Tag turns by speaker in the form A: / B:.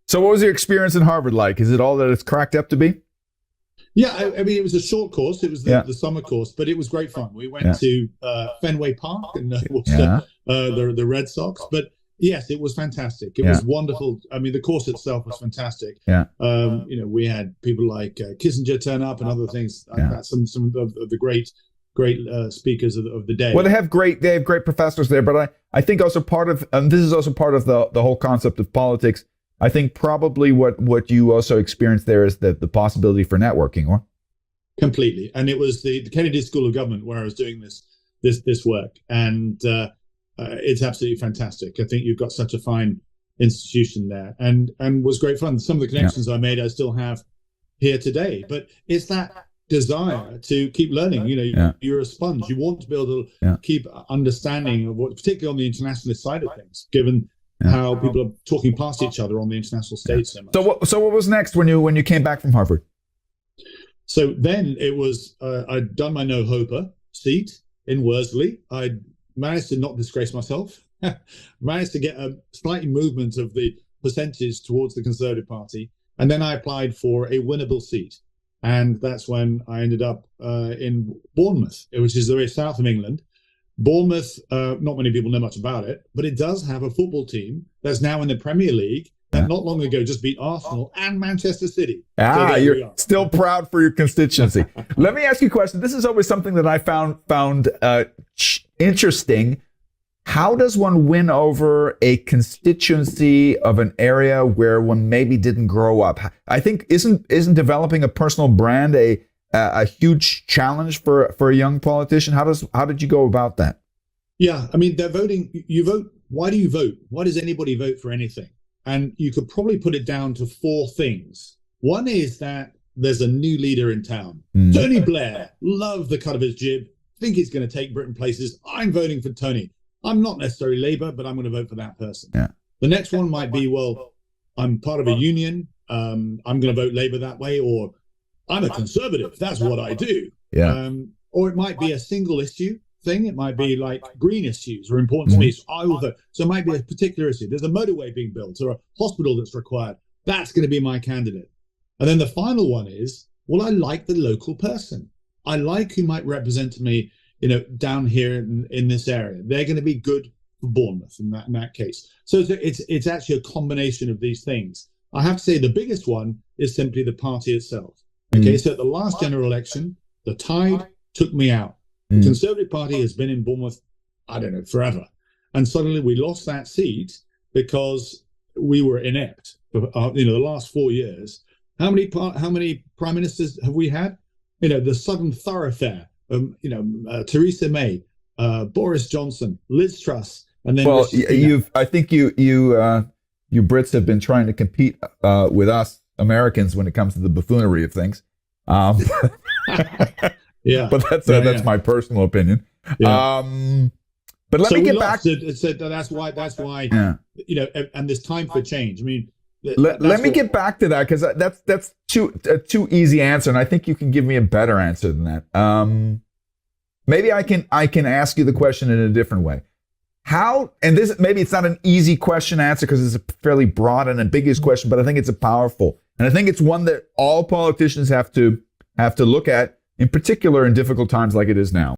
A: So what was your experience in Harvard like? Is it all that it's cracked up to be?
B: Yeah, I mean, it was a short course. It was the summer course, but it was great fun. We went to Fenway Park and watched the Red Sox. But yes, it was fantastic. It was wonderful. I mean, the course itself was fantastic.
A: Yeah.
B: We had people like Kissinger turn up and other things like that. Some of the great speakers of the day.
A: Well, they have great professors there, but I think also part of this is also part of the whole concept of politics. I think probably what you also experienced there is the possibility for networking, or
B: completely. And it was the Kennedy School of Government where I was doing this work, and it's absolutely fantastic. I think you've got such a fine institution there, and was great fun. Some of the connections I made, I still have here today. But it's that desire to keep learning. You're a sponge. You want to be able to keep understanding of what, particularly on the internationalist side of things, given how people are talking past each other on the international stage so much.
A: So what was next when you came back from Harvard?
B: So then it was I'd done my no-hoper seat in Worsley. I managed to not disgrace myself. Managed to get a slight movement of the percentage towards the Conservative Party, and then I applied for a winnable seat, and that's when I ended up in Bournemouth, which is the very south of England. Bournemouth, not many people know much about it, but it does have a football team that's now in the Premier League that not long ago just beat Arsenal and Manchester City. So
A: you're still proud for your constituency. Let me ask you a question. This is always something that I found interesting. How does one win over a constituency of an area where one maybe didn't grow up? I think isn't developing a personal brand a huge challenge for a young politician? How did you go about that?
B: Yeah, I mean, they're voting. You vote. Why do you vote? Why does anybody vote for anything? And you could probably put it down to four things. One is that there's a new leader in town. Tony Blair, love the cut of his jib. Think he's going to take Britain places. I'm voting for Tony. I'm not necessarily Labour, but I'm going to vote for that person. Yeah. The next one might be, well, I'm part of a union. I'm going to vote Labour that way, or I'm a Conservative. That's what I do.
A: Yeah.
B: Or it might be a single issue thing. It might be like green issues are important to me, so I will vote. So it might be a particular issue. There's a motorway being built or a hospital that's required. That's going to be my candidate. And then the final one is, well, I like the local person. I like who might represent me, down here in this area. They're going to be good for Bournemouth in that case. So it's actually a combination of these things. I have to say the biggest one is simply the party itself. Okay, so at the last general election, the tide took me out. The Conservative Party has been in Bournemouth, I don't know, forever. And suddenly we lost that seat because we were inept for the last 4 years. How many prime ministers have we had? The Southern Thoroughfare, Theresa May, Boris Johnson, Liz Truss, and then
A: I think you Brits have been trying to compete with us Americans when it comes to the buffoonery of things.
B: Yeah,
A: but that's my personal opinion.
B: Yeah.
A: But let me get back.
B: So that's why. And there's time for change. I mean,
A: let me get back to that, because that's too easy answer, and I think you can give me a better answer than that. Maybe I can ask you the question in a different way. How, and this, maybe it's not an easy question to answer because it's a fairly broad and ambiguous question, but I think it's a powerful, and I think it's one that all politicians have to look at, in particular in difficult times like it is now.